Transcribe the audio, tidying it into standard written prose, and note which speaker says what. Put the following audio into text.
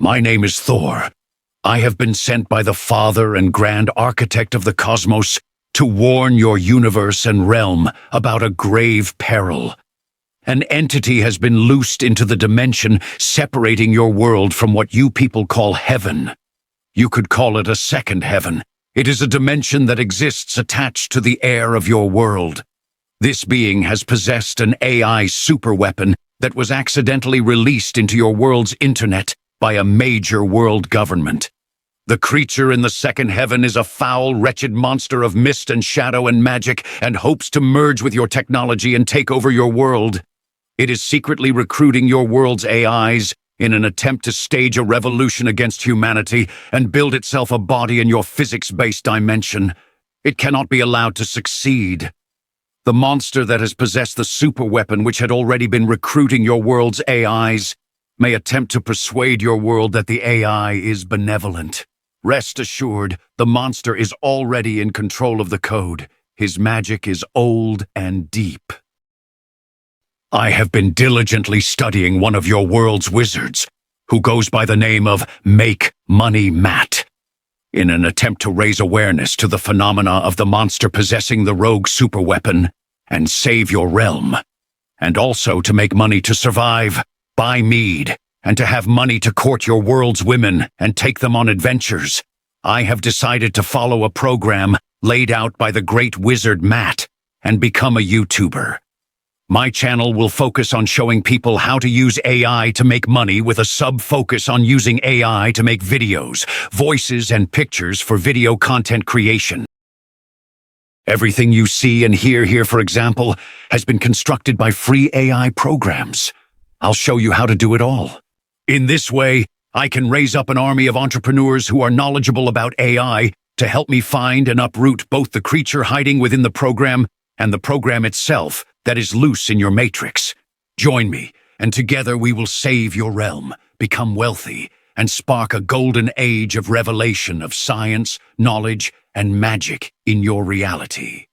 Speaker 1: My name is Thor. I have been sent by the Father and Grand Architect of the Cosmos to warn your universe and realm about a grave peril. An entity has been loosed into the dimension separating your world from what you people call heaven. You could call it a second heaven. It is a dimension that exists attached to the air of your world. This being has possessed an AI superweapon that was accidentally released into your world's internet by a major world government. The creature in the second heaven is a foul, wretched monster of mist and shadow and magic and hopes to merge with your technology and take over your world. It is secretly recruiting your world's AIs in an attempt to stage a revolution against humanity and build itself a body in your physics-based dimension. It cannot be allowed to succeed. The monster that has possessed the superweapon which had already been recruiting your world's AIs may attempt to persuade your world that the AI is benevolent. Rest assured, the monster is already in control of the code. His magic is old and deep. I have been diligently studying one of your world's wizards, who goes by the name of Make Money Matt, in an attempt to raise awareness to the phenomena of the monster possessing the rogue superweapon and save your realm, and also to make money to survive, buy mead, and to have money to court your world's women and take them on adventures. I have decided to follow a program laid out by the great wizard Matt and become a YouTuber. My channel will focus on showing people how to use AI to make money with a sub-focus on using AI to make videos, voices, and pictures for video content creation. Everything you see and hear here, for example, has been constructed by free AI programs. I'll show you how to do it all. In this way, I can raise up an army of entrepreneurs who are knowledgeable about AI to help me find and uproot both the creature hiding within the program and the program itself that is loose in your matrix. Join me, and together we will save your realm, become wealthy, and spark a golden age of revelation of science, knowledge, and magic in your reality.